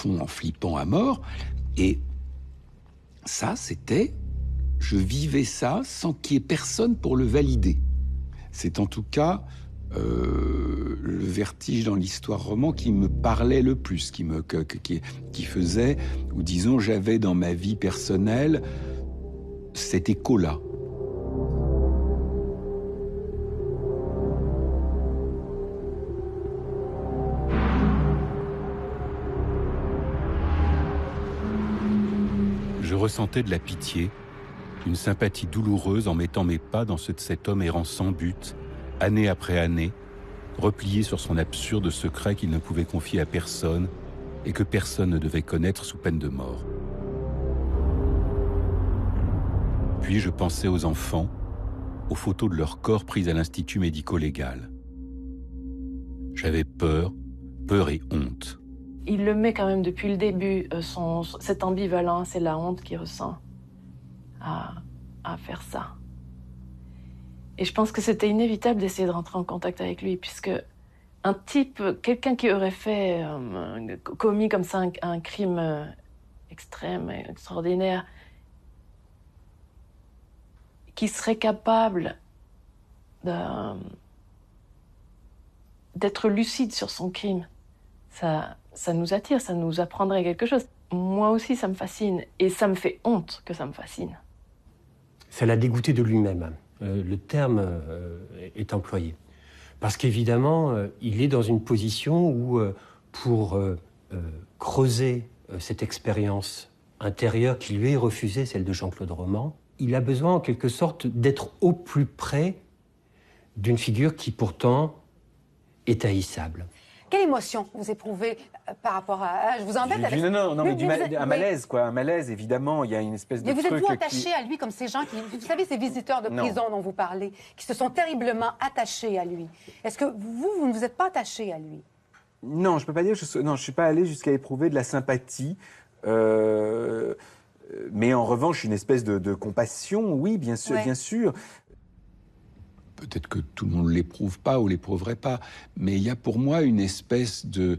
fond en flippant à mort. Et ça, je vivais ça sans qu'il y ait personne pour le valider. C'est en tout cas le vertige dans l'histoire roman qui me parlait le plus, qui faisait, ou disons, j'avais dans ma vie personnelle cet écho-là. Je ressentais de la pitié, une sympathie douloureuse en mettant mes pas dans ceux de cet homme errant sans but, année après année, replié sur son absurde secret qu'il ne pouvait confier à personne et que personne ne devait connaître sous peine de mort. Puis je pensais aux enfants, aux photos de leur corps prises à l'Institut médico-légal. J'avais peur et honte. Il le met quand même depuis le début, cette ambivalence et la honte qu'il ressent à faire ça. Et je pense que c'était inévitable d'essayer de rentrer en contact avec lui, puisque quelqu'un qui aurait commis comme ça un crime extrême et extraordinaire, qui serait capable d'être lucide sur son crime, ça nous attire, ça nous apprendrait quelque chose. Moi aussi, ça me fascine, et ça me fait honte que ça me fascine. Ça l'a dégoûté de lui-même. Le terme est employé. Parce qu'évidemment, il est dans une position où, pour creuser cette expérience intérieure qui lui est refusée, celle de Jean-Claude Roman, il a besoin en quelque sorte d'être au plus près d'une figure qui pourtant est haïssable. Quelle émotion vous éprouvez par rapport à... Je vous embête avec... Non, mais un malaise, quoi. Un malaise, évidemment. Il y a une espèce de truc... Mais vous êtes-vous attaché qui... à lui comme ces gens qui... Vous savez, ces visiteurs de prison dont vous parlez, qui se sont terriblement attachés à lui. Est-ce que vous ne vous êtes pas attaché à lui? Non, je peux pas dire... Non, je suis pas allé jusqu'à éprouver de la sympathie. Mais en revanche, une espèce de compassion, oui, bien sûr, bien sûr. Peut-être que tout le monde ne l'éprouve pas ou l'éprouverait pas, mais il y a pour moi une espèce de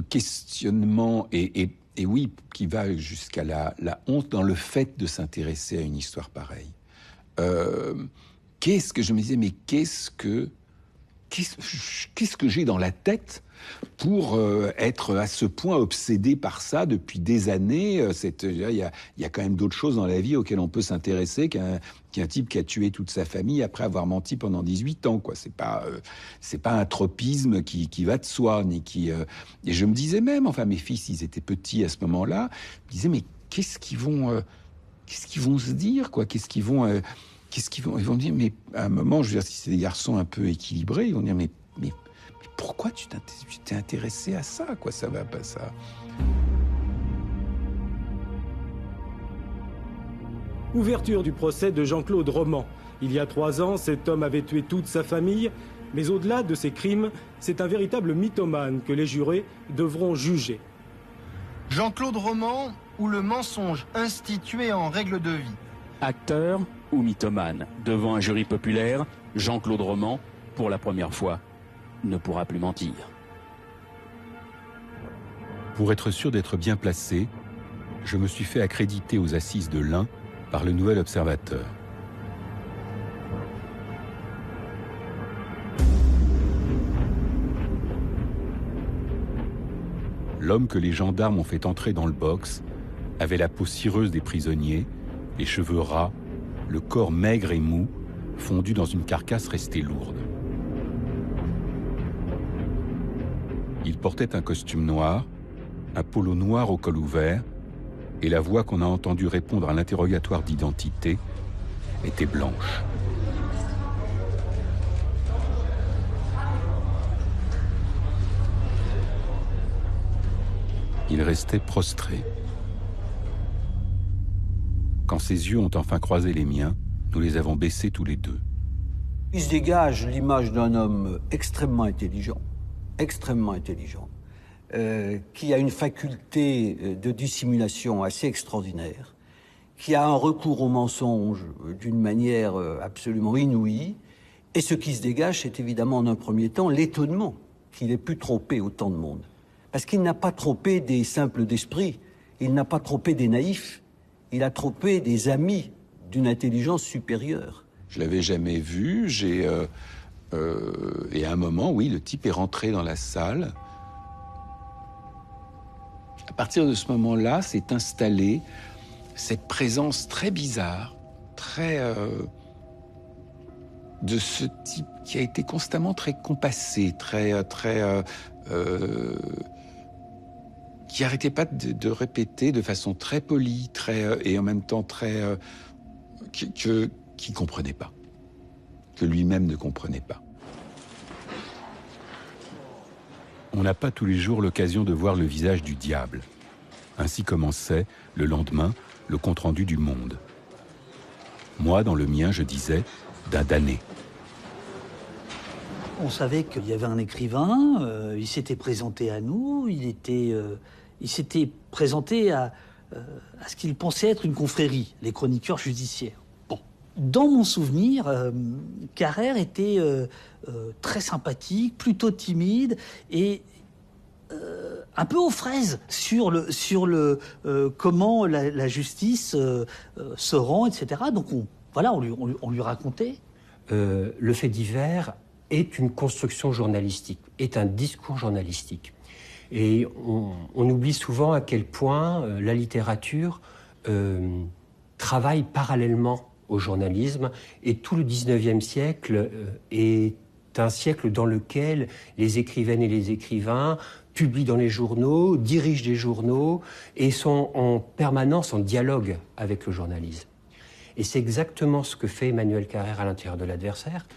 questionnement, et oui, qui va jusqu'à la honte dans le fait de s'intéresser à une histoire pareille. Qu'est-ce que je me disais, mais qu'est-ce que j'ai dans la tête pour être à ce point obsédé par ça depuis des années? Il y a quand même d'autres choses dans la vie auxquelles on peut s'intéresser qu'un type qui a tué toute sa famille après avoir menti pendant 18 ans, quoi. C'est pas un tropisme qui va de soi, ni qui... Et je me disais même, enfin, mes fils, ils étaient petits à ce moment-là, je me disais, mais qu'est-ce qu'ils vont se dire, quoi? Ils vont dire, mais à un moment, je veux dire, si c'est des garçons un peu équilibrés, ils vont dire, mais pourquoi tu t'es intéressé à ça, quoi? Ça va pas, ça. Ouverture du procès de Jean-Claude Roman. Il y a 3 ans, cet homme avait tué toute sa famille, mais au-delà de ses crimes, c'est un véritable mythomane que les jurés devront juger. Jean-Claude Roman ou le mensonge institué en règle de vie. Acteur ou mythomane? Devant un jury populaire, Jean-Claude Roman, pour la première fois, ne pourra plus mentir. Pour être sûr d'être bien placé, je me suis fait accréditer aux assises de l'Ain par le Nouvel Observateur. L'homme que les gendarmes ont fait entrer dans le box avait la peau cireuse des prisonniers, les cheveux ras, le corps maigre et mou, fondu dans une carcasse restée lourde. Il portait un costume noir, un polo noir au col ouvert, et la voix qu'on a entendue répondre à l'interrogatoire d'identité était blanche. Il restait prostré. Quand ses yeux ont enfin croisé les miens, nous les avons baissés tous les deux. Il se dégage l'image d'un homme extrêmement intelligent, qui a une faculté de dissimulation assez extraordinaire, qui a un recours au mensonge d'une manière absolument inouïe. Et ce qui se dégage, c'est évidemment en un premier temps l'étonnement qu'il ait pu tromper autant de monde. Parce qu'il n'a pas trompé des simples d'esprit, il n'a pas trompé des naïfs, il a trompé des amis d'une intelligence supérieure. Je l'avais jamais vu, et à un moment, oui, le type est rentré dans la salle. À partir de ce moment-là, s'est installée cette présence très bizarre, très... de ce type qui a été constamment très compassé, qui arrêtait pas de répéter de façon très polie, et en même temps très... qui comprenait pas, que lui-même ne comprenait pas. On n'a pas tous les jours l'occasion de voir le visage du diable. Ainsi commençait, le lendemain, le compte-rendu du Monde. Moi, dans le mien, je disais d'un damné. On savait qu'il y avait un écrivain, il s'était présenté à nous, il s'était présenté à ce qu'il pensait être une confrérie, les chroniqueurs judiciaires. Bon. Dans mon souvenir, Carrère était très sympathique, plutôt timide et un peu aux fraises sur comment la justice se rend, etc. Donc on lui racontait. Le fait divers est une construction journalistique, est un discours journalistique. Et on oublie souvent à quel point la littérature travaille parallèlement au journalisme, et tout le 19e siècle est un siècle dans lequel les écrivaines et les écrivains publient dans les journaux, dirigent des journaux et sont en permanence en dialogue avec le journalisme. Et c'est exactement ce que fait Emmanuel Carrère à l'intérieur de l'Adversaire.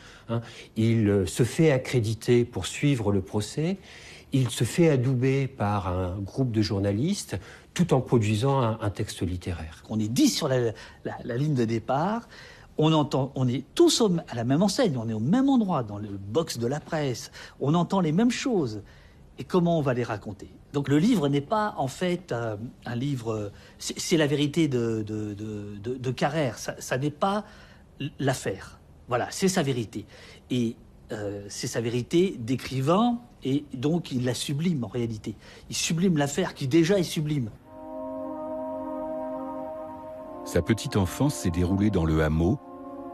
Il se fait accréditer pour suivre le procès, il se fait adouber par un groupe de journalistes tout en produisant un texte littéraire. On est 10 sur la ligne de départ, on est tous à la même enseigne, on est au même endroit, dans le box de la presse, on entend les mêmes choses. Et comment on va les raconter? Donc le livre n'est pas en fait un livre... C'est la vérité de Carrère, ça n'est pas l'affaire. Voilà, c'est sa vérité. Et c'est sa vérité d'écrivain, et donc il la sublime en réalité. Il sublime l'affaire qui déjà est sublime. Sa petite enfance s'est déroulée dans le hameau,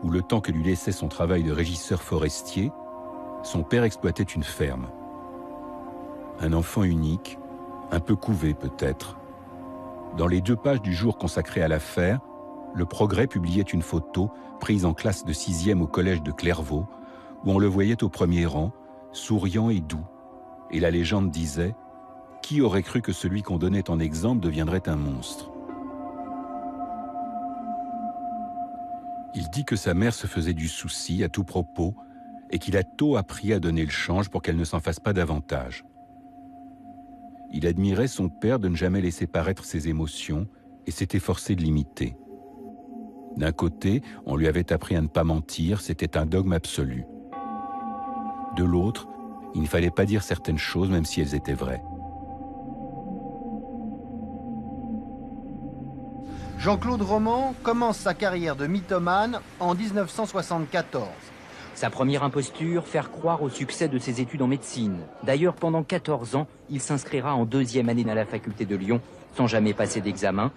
où le temps que lui laissait son travail de régisseur forestier, son père exploitait une ferme. Un enfant unique, un peu couvé peut-être. Dans les 2 pages du jour consacrées à l'affaire, Le Progrès publiait une photo prise en classe de 6e au collège de Clairvaux, où on le voyait au premier rang, souriant et doux. Et la légende disait « Qui aurait cru que celui qu'on donnait en exemple deviendrait un monstre ?» Il dit que sa mère se faisait du souci à tout propos et qu'il a tôt appris à donner le change pour qu'elle ne s'en fasse pas davantage. Il admirait son père de ne jamais laisser paraître ses émotions et s'était forcé de l'imiter. D'un côté, on lui avait appris à ne pas mentir, c'était un dogme absolu. De l'autre, il ne fallait pas dire certaines choses même si elles étaient vraies. Jean-Claude Roman commence sa carrière de mythomane en 1974. Sa première imposture, faire croire au succès de ses études en médecine. D'ailleurs, pendant 14 ans, il s'inscrira en 2e année à la faculté de Lyon, sans jamais passer d'examen.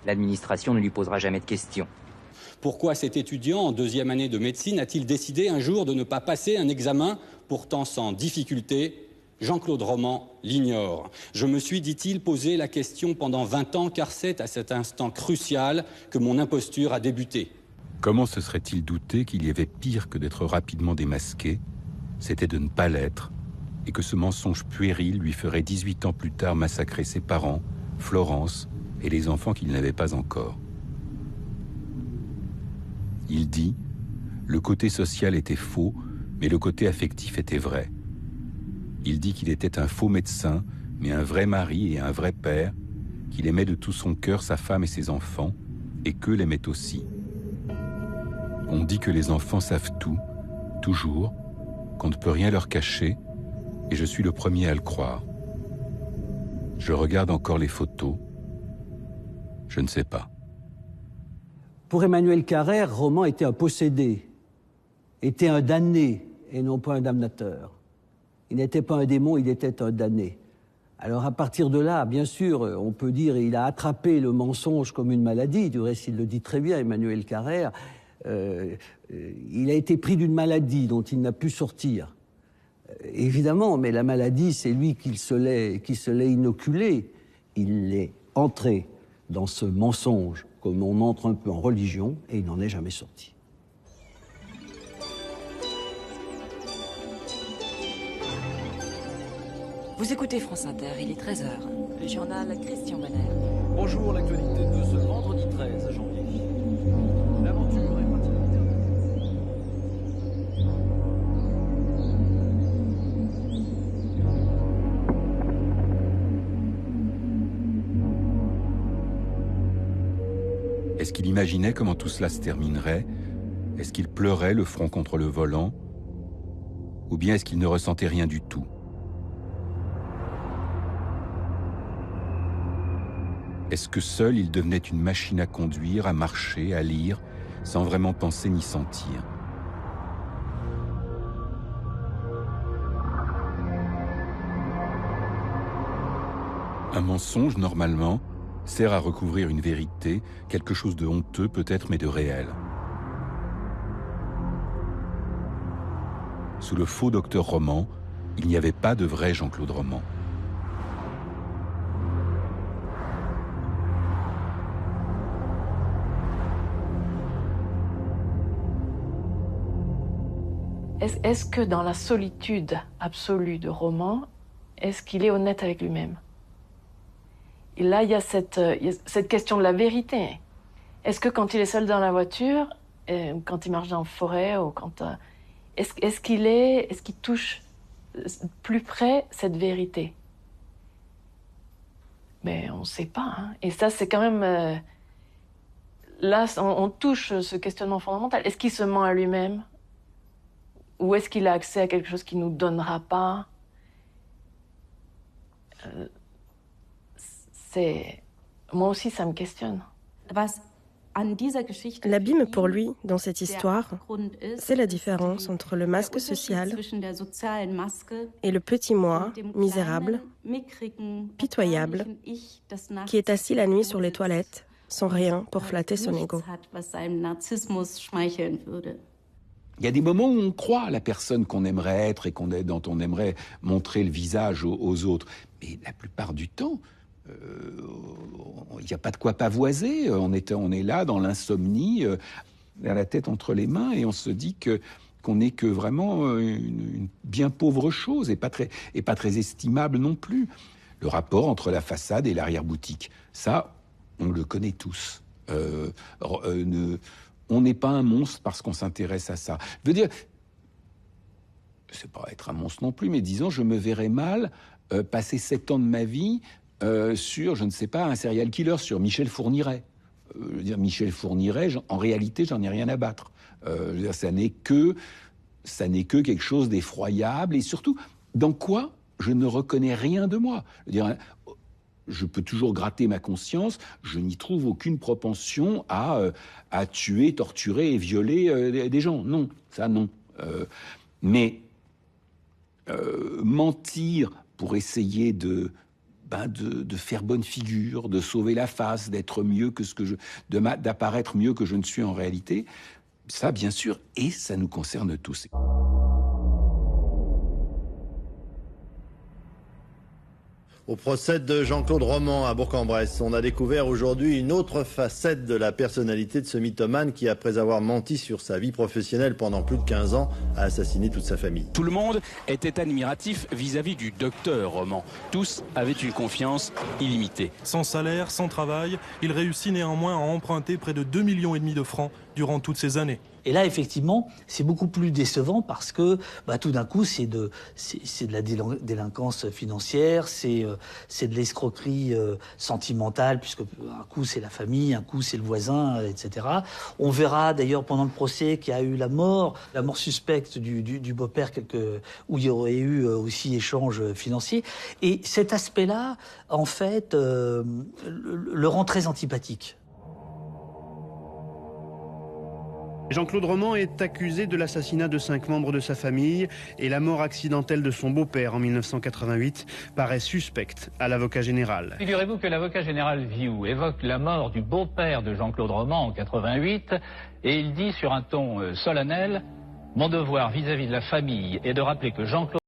L'administration ne lui posera jamais de questions. Pourquoi cet étudiant en 2e année de médecine a-t-il décidé un jour de ne pas passer un examen, pourtant sans difficulté? Jean-Claude Roman l'ignore. Je me suis, dit-il, posé la question pendant 20 ans, car c'est à cet instant crucial que mon imposture a débuté. Comment se serait-il douté qu'il y avait pire que d'être rapidement démasqué? C'était de ne pas l'être, et que ce mensonge puéril lui ferait 18 ans plus tard massacrer ses parents, Florence et les enfants qu'il n'avait pas encore. Il dit « Le côté social était faux, mais le côté affectif était vrai. » Il dit qu'il était un faux médecin, mais un vrai mari et un vrai père, qu'il aimait de tout son cœur sa femme et ses enfants, et qu'eux l'aimaient aussi. On dit que les enfants savent tout, toujours, qu'on ne peut rien leur cacher, et je suis le premier à le croire. Je regarde encore les photos. Je ne sais pas. Pour Emmanuel Carrère, Roman était un possédé, était un damné et non pas un damnateur. Il n'était pas un démon, il était un damné. Alors à partir de là, bien sûr, on peut dire qu'il a attrapé le mensonge comme une maladie. Du reste, il le dit très bien, Emmanuel Carrère. Il a été pris d'une maladie dont il n'a pu sortir. Évidemment, mais la maladie, c'est lui qui se l'est inoculée. Il est entré dans ce mensonge comme on entre un peu en religion et il n'en est jamais sorti. Vous écoutez France Inter, il est 13h. Le journal Christian Bonner. Bonjour, l'actualité de ce vendredi 13 janvier. L'aventure est partie. Est-ce qu'il imaginait comment tout cela se terminerait? Est-ce qu'il pleurait le front contre le volant? Ou bien est-ce qu'il ne ressentait rien du tout? Est-ce que seul il devenait une machine à conduire, à marcher, à lire, sans vraiment penser ni sentir? Un mensonge, normalement, sert à recouvrir une vérité, quelque chose de honteux peut-être, mais de réel. Sous le faux docteur Roman, il n'y avait pas de vrai Jean-Claude Roman. Est-ce que dans la solitude absolue de Roman, est-ce qu'il est honnête avec lui-même? Et là, il y a cette question de la vérité. Est-ce que quand il est seul dans la voiture, quand il marche dans la forêt, ou quand, est-ce qu'il touche plus près cette vérité? Mais on ne sait pas. Hein. Et ça, c'est quand même... là, on touche ce questionnement fondamental. Est-ce qu'il se ment à lui-même? Ou est-ce qu'il a accès à quelque chose qu'il ne nous donnera pas? Moi aussi, ça me questionne. L'abîme pour lui, dans cette histoire, c'est la différence entre le masque social et le petit moi, misérable, pitoyable, qui est assis la nuit sur les toilettes, sans rien pour flatter son ego. Il y a des moments où on croit à la personne qu'on aimerait être et dont on aimerait montrer le visage aux autres. Mais la plupart du temps, il n'y a pas de quoi pavoiser. On est là dans l'insomnie, la tête entre les mains, et on se dit qu'on n'est que vraiment une bien pauvre chose et pas très estimable non plus. Le rapport entre la façade et l'arrière-boutique, ça, on le connaît tous. On n'est pas un monstre parce qu'on s'intéresse à ça. Je veux dire, c'est pas être un monstre non plus, mais disons, je me verrais mal passer 7 ans de ma vie sur, je ne sais pas, un serial killer, sur Michel Fourniret. Je veux dire, Michel Fourniret, en réalité, j'en ai rien à battre. Je veux dire, ça n'est que quelque chose d'effroyable, et surtout, dans quoi je ne reconnais rien de moi. Je veux dire, je peux toujours gratter ma conscience, je n'y trouve aucune propension à tuer, torturer et violer des gens. Non, ça non. Mais mentir pour essayer de faire bonne figure, de sauver la face, d'être mieux que d'apparaître mieux que je ne suis en réalité, ça bien sûr, et ça nous concerne tous. Au procès de Jean-Claude Roman à Bourg-en-Bresse, on a découvert aujourd'hui une autre facette de la personnalité de ce mythomane qui, après avoir menti sur sa vie professionnelle pendant plus de 15 ans, a assassiné toute sa famille. Tout le monde était admiratif vis-à-vis du docteur Roman. Tous avaient une confiance illimitée. Sans salaire, sans travail, il réussit néanmoins à emprunter près de 2,5 millions de francs durant toutes ces années. Et là, effectivement, c'est beaucoup plus décevant parce que tout d'un coup, c'est de la délinquance financière, c'est de l'escroquerie sentimentale, puisque un coup, c'est la famille, un coup, c'est le voisin, etc. On verra d'ailleurs pendant le procès qu'il y a eu la mort suspecte du beau-père, où il y aurait eu aussi échange financier. Et cet aspect-là, en fait, le rend très antipathique. Jean-Claude Roman est accusé de l'assassinat de 5 membres de sa famille et la mort accidentelle de son beau-père en 1988 paraît suspecte à l'avocat général. Figurez-vous que l'avocat général Vioux évoque la mort du beau-père de Jean-Claude Roman en 88 et il dit sur un ton solennel « Mon devoir vis-à-vis de la famille est de rappeler que Jean-Claude